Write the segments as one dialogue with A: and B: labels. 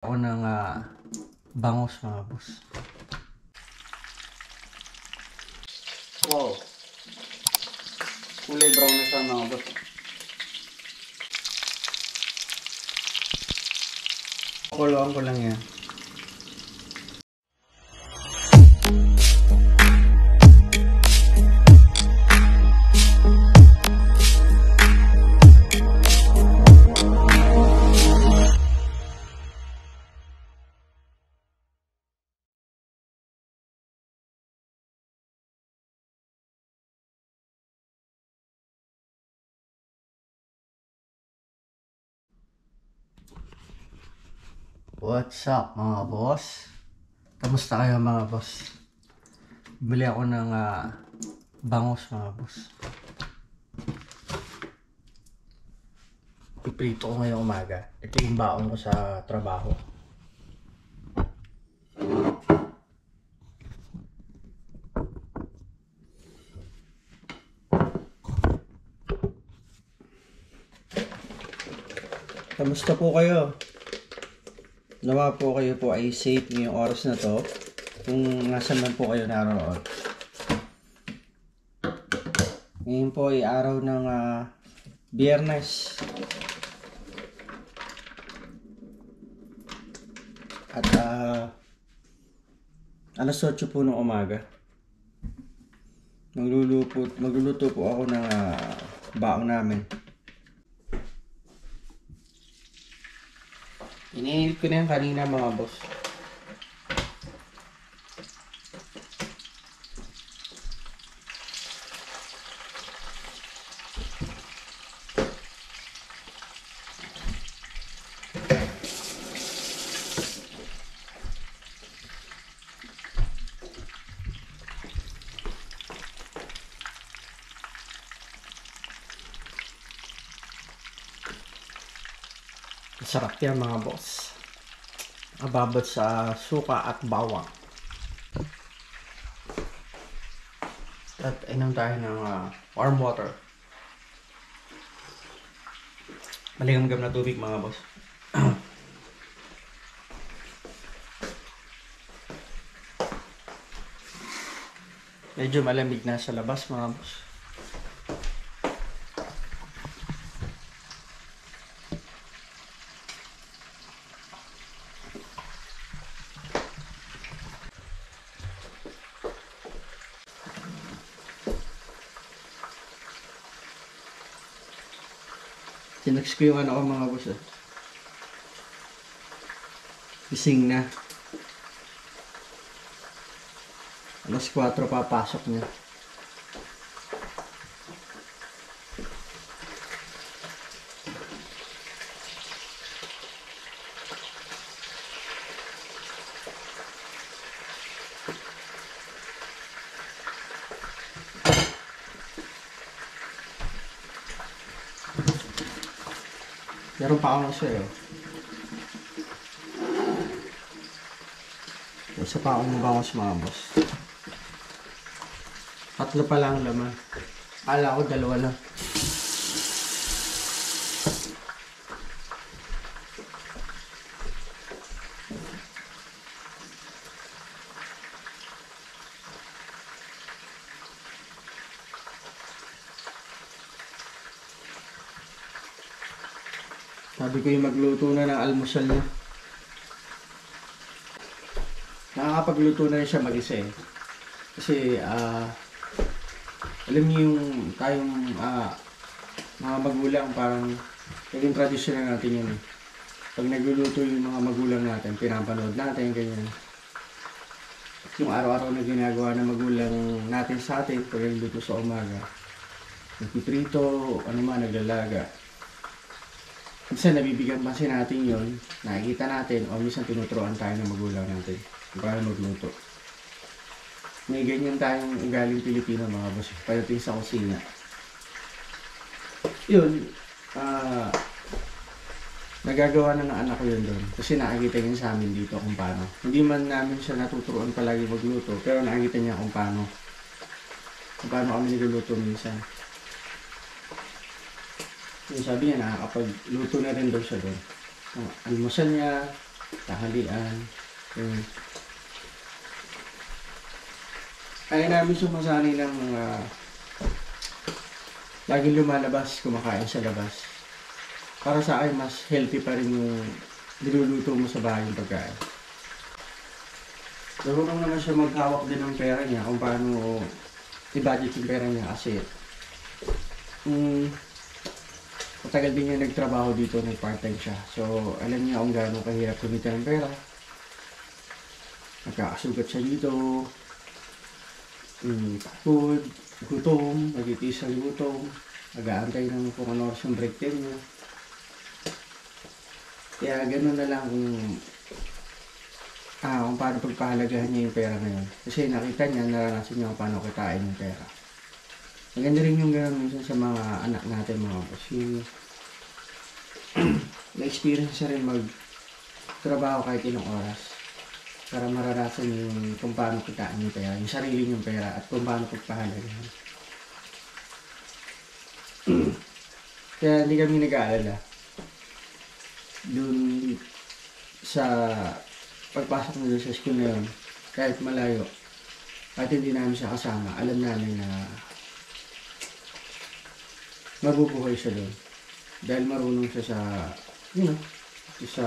A: Ako ng bangos mga boss. Wow. Kulay brown na siya mga boss. Kuluan ko lang yan. What's up mga boss? Kamusta kayo mga boss? Bili ako ng bangos mga boss. Piprito ko ngayong umaga. Ito yung baon ko sa trabaho. Kamusta po kayo? Nawa po kayo po ay safe ngayong oras na to kung nasan man po kayo naroon. Ngayon po ay araw ng Biyernes at alas 8 po ng umaga. Magluluto po ako ng baong namin. Iniinit ko na yan kanina mga boss. Sarap yan mga boss. Ababot sa suka at bawang. At inom tayo ng warm water. Malingamgam na tubig mga boss. Medyo malamig na sa labas mga boss. Sinex ko yung ko mga boss. Gising na. Alas 4 papasok niya. Meron pa ako sa'yo. Isa pa akong bangos mga boss. 3 pa lang laman. Akala ko 2 na. Sabi ko yung magluto na ng almusal niya. Nakakapagluto na rin siya mag-isa eh. Kasi alam niyo yung tayong mga magulang parang naging tradisyon na natin yun eh. Pag nagluluto yung mga magulang natin, pinapanood natin, ganyan. Yung araw-araw na ginagawa ng magulang natin sa atin, pag nagluto sa umaga, nagpiprito, ano man, naglalaga. Minsan nabibigyan pa natin yun, nakikita natin, o minsan tinuturuan tayo ng magulang natin kung paano magluto. May ganyan tayong ugaling Pilipino mga boss, pagdating sa kusina. Yun, nagagawa na ng anak ko yun doon. Kasi nakikita niya sa amin dito kung paano. Hindi man namin siya natuturuan palagi magluto, pero nakikita niya kung paano kami niluluto minsan. Yung sabi niya, nakakapagluto na rin daw siya doon. Almusal niya, tanghalian. Ayaw namin sumasanay ng laging lumalabas, kumakain sa labas. Para sa akin, mas healthy pa rin yung niluluto mo sa bahay yung pagkain. Marunong naman siya maghawak din ng pera niya kung paano i-budget yung pera niya kasi matagal din niya nagtrabaho dito, nag-part-time siya. So, alam niya kung gaano kahirap kumita ng pera. Nagkakasugat siya dito. Pagod, gutom, nagtitis ang gutom. Nag-aantay ng kung ano oras yung break time niya. Kaya gano'n na lang kung paano pagpahalagahan niya yung pera ngayon. Kasi nakita niya, naranasan niya kung paano kitain yung pera. Maganda rin yung gano'n minsan sa mga anak natin, mga boss. Yung na-experience siya rin mag-trabaho kahit ilang oras para maranasan yung kung paano kitain yung pera, yung sarili niyong pera at kung paano pagpahalagahan. Kaya hindi kami nag-aalala dun sa pagpasok na doon sa school na yun, kahit malayo, kahit hindi namin siya kasama, alam namin na mabubuhay siya doon. Dahil marunong siya sa, sa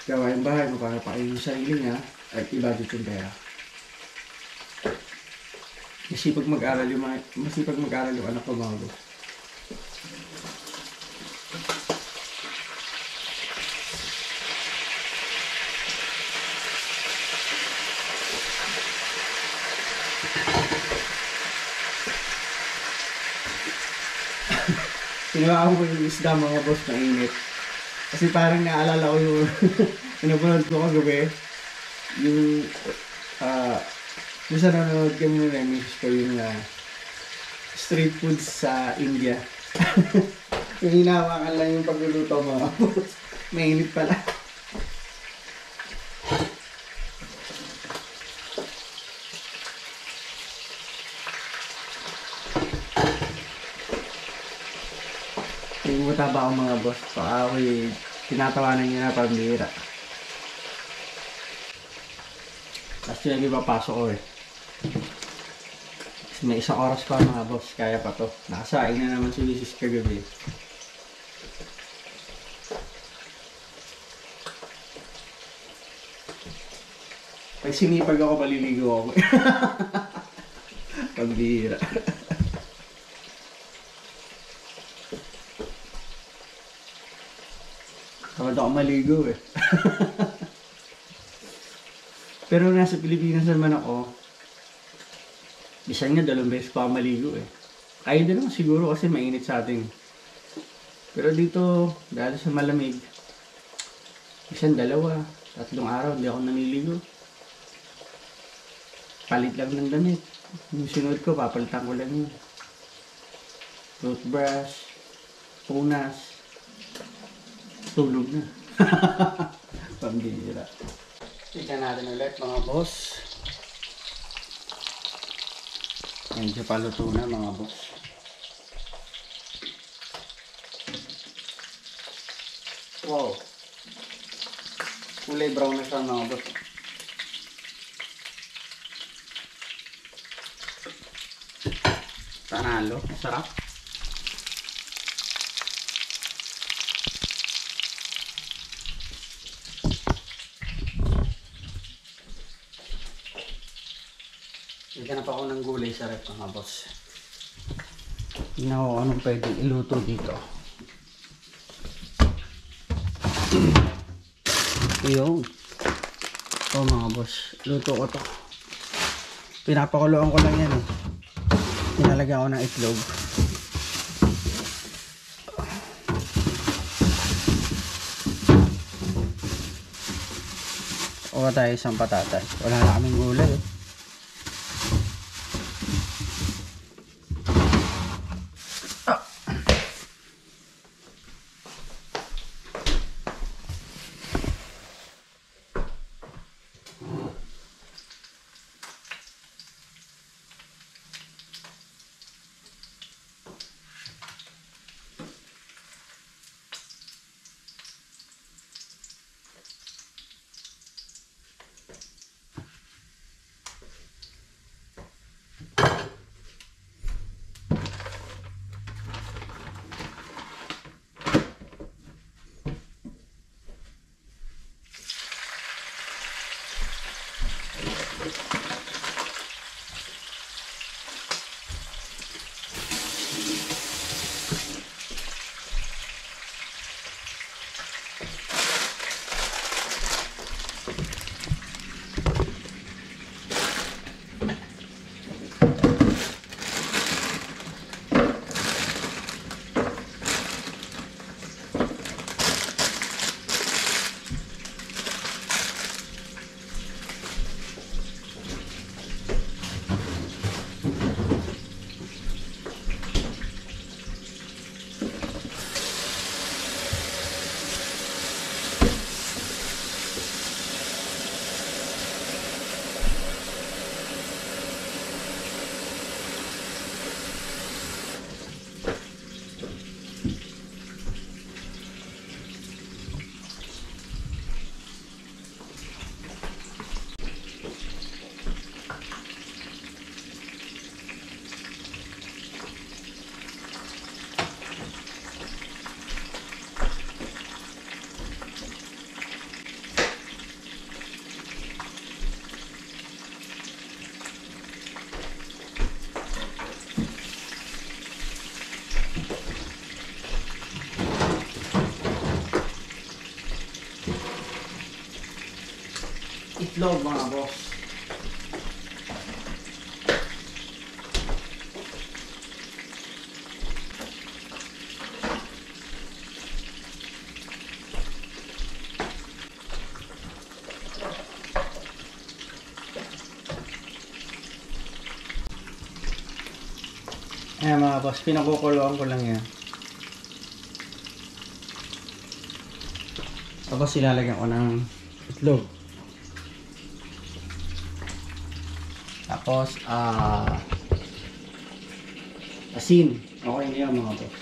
A: gawaing bahay, mapapakain yung sarili niya, at i-budget yung pera. Masipag mag-aral yung anak ko, mga boss. Sinawaan ko yung isda, mga boss, na init. Kasi parang naalala ko yung pinapanood ko kagabi. Yung sa nanonood kami ng remix ko yung street foods sa India. Yung hinahawakan lang yung pagluluto, mga boss. Mainit pala. Yung mataba akong mga boss, baka ako'y tinatawanan niya na pambihira. Tapos yun yung papasok ko eh. Kasi may isang oras pa, mga boss, kaya pa to. Nakasaing na naman si Mrs. kagabi. Pag sinipag ako, maliligo ako. Pambihira. Tamad ako maligo eh. Pero nasa Pilipinas naman ako, bisan nga 2 beses pa ako maligo eh. Kaya din naman siguro kasi mainit sa atin. Pero dito, dahil sa malamig, bisan 2, 3 araw hindi ako naniligo. Palit lang ng damit. Yung sunod ko, papalitan ko lang yun. Toothbrush, punas, tulog na. Pambihira. Tignan natin ulit, mga boss. Medyo paluto na, mga boss. Wow. Kulay brown na siya, mga boss. Panalo. Masarap. Naghanap ako ng gulay sa rep, mga boss. Tingnan ko anong pwedeng iluto dito. Yung ito, mga boss, luto ko to. Pinapakuluan ko lang yan eh. Nilalagyan ko ng itlog. O tayo isang patatas. Wala na kaming gulay eh. itlog mga boss. Ayan mga boss, pinakukuluan ko lang yan. Tapos ilalagyan ko ng itlog. Tapos, asin. Okay na yan mga boss.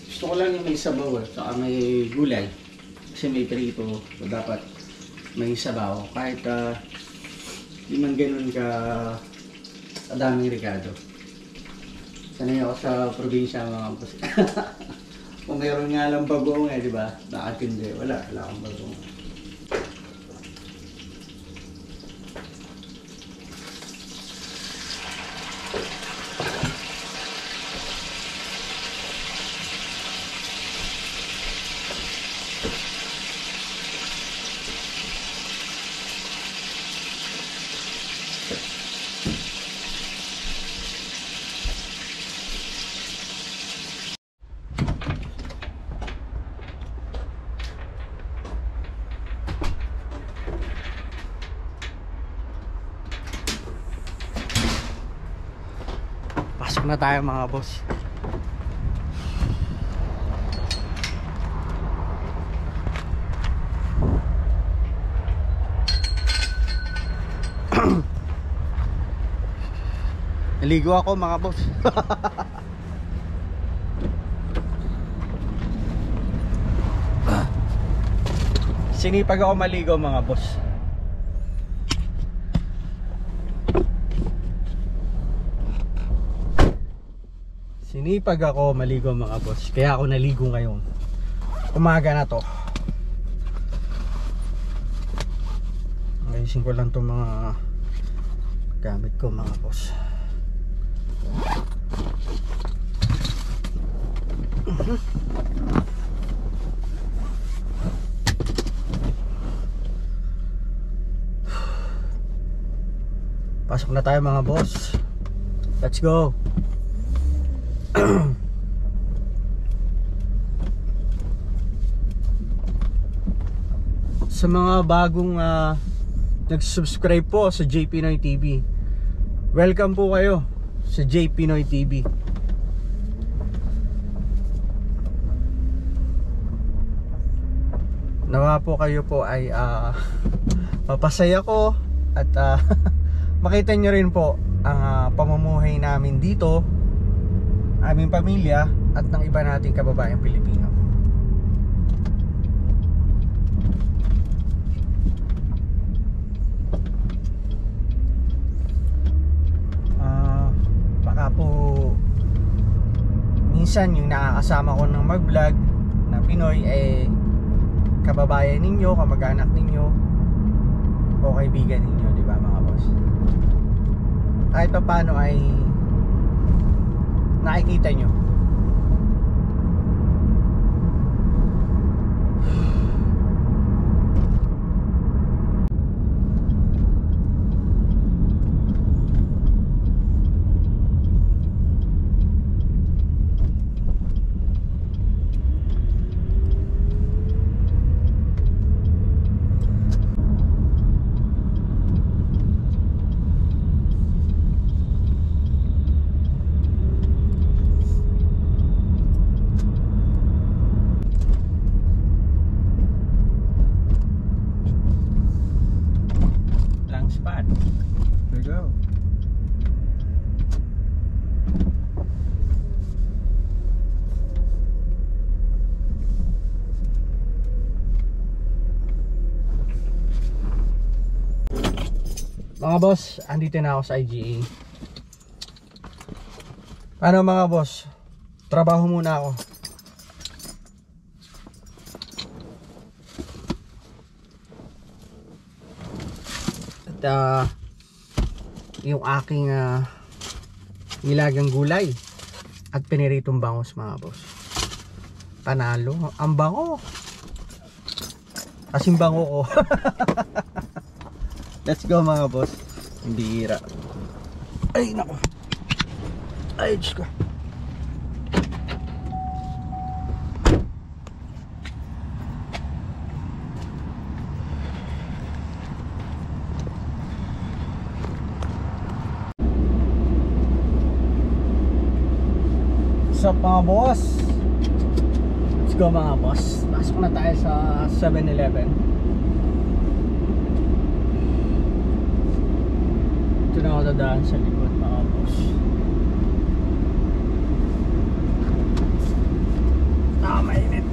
A: Gusto ko lang yung may sabaw saka may gulay. Kasi may prito. So dapat may sabaw. Kahit di man ganun ka daming regado. Sanay ako sa probinsya mga boss. Kung mayroon nga lang bagoong di ba? Nakatindi. Wala akong bagoong. Pasok na tayo mga boss. Naligo ako mga boss. Sinipag ako maligo mga boss. Sinipag ako maligo mga boss. Kaya ako naligo ngayong umaga na to. Ayusin ko lang itong mga gamit ko mga boss. Pasok na tayo mga boss. Let's go. Sa mga bagong nag-subscribe po sa J Pinoy TV, welcome po kayo sa J Pinoy TV. Nawa po kayo po ay mapasaya ko at makita nyo rin po ang pamumuhay namin dito, aming pamilya at ng iba nating kababayang Pilipino. Baka po minsan yung nakakasama ko ng mag-vlog na Pinoy kababayan ninyo, kamag-anak ninyo o kaibigan ninyo, di ba mga boss? Kahit pa paano ay nakikita nyo. Mga boss, andito na ako sa IGA. Paano mga boss? Trabaho muna ako. At yung aking nilagang gulay at piniritong bangus mga boss.
B: Panalo. Ang bango. Kasing bango ko. Let's go mga boss. Hindi hira. Ay nako. Ay Diyos ko. What's up mga boss? Let's go mga boss. Pasok na tayo sa 7-Eleven. Ito na ako dadaan sa likod mga boss. Mainit.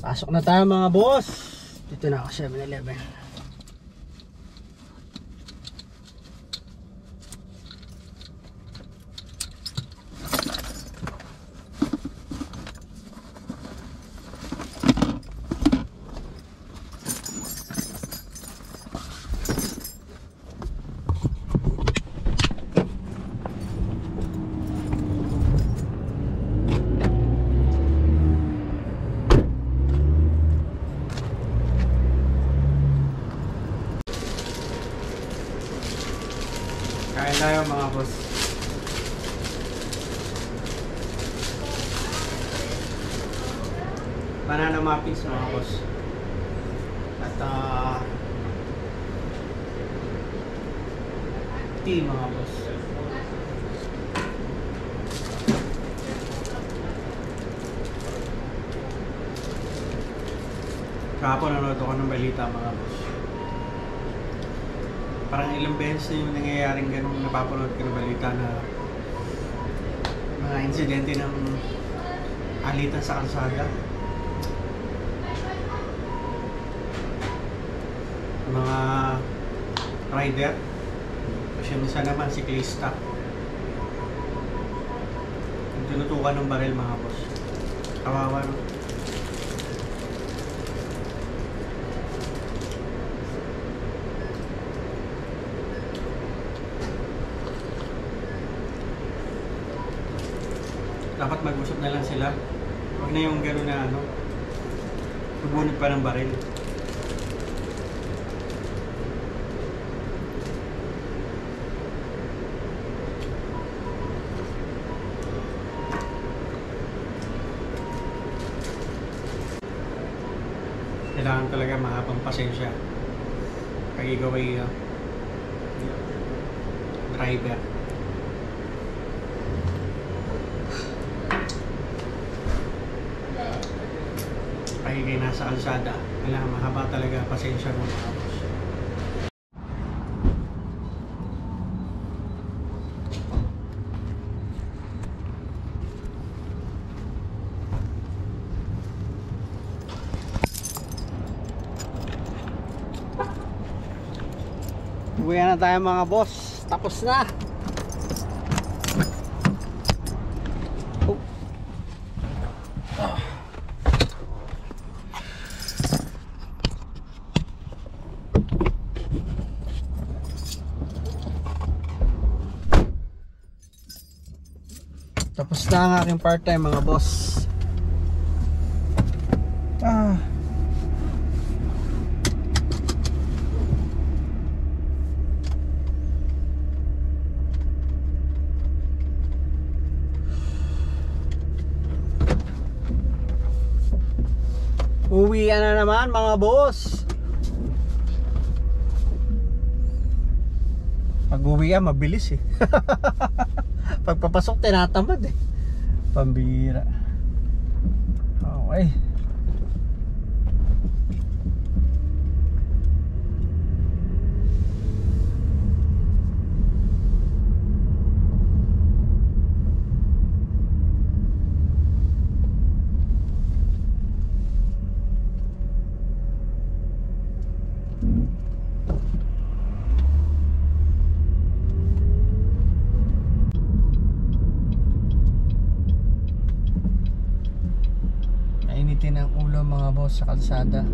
B: Pasok na tayo mga boss. Dito na ako 7-Eleven. Kain tayo mga boss. Banana muffins mga boss. At tea mga boss. Kahapon nanood ako ng balita mga boss. Parang ilang beses na yung nangyayaring ganung napapanood ko ng balita na mga insidente ng alitan sa kalsada. Mga rider, kasi minsan naman siklista. Yung tinutukan ng baril mga boss. Kawawa no? Dapat mag-usap na lang sila. Huwag na yung gano'n na ano, bubunot pa ng baril. Kailangan talaga mahabang pasensya pag ikaw ay driver. Pagigay nasa kalsada, kailangan mahaba talaga pasensya mo mga boss. Uwi na tayo mga boss. Tapos na. Tapos na ang aking part-time mga boss. Uwian na naman mga boss. Pag-uwian mabilis eh. Pagpapasok tinatamad eh. Pambira. Okay. initin ang ulo mga boss sa kalsada.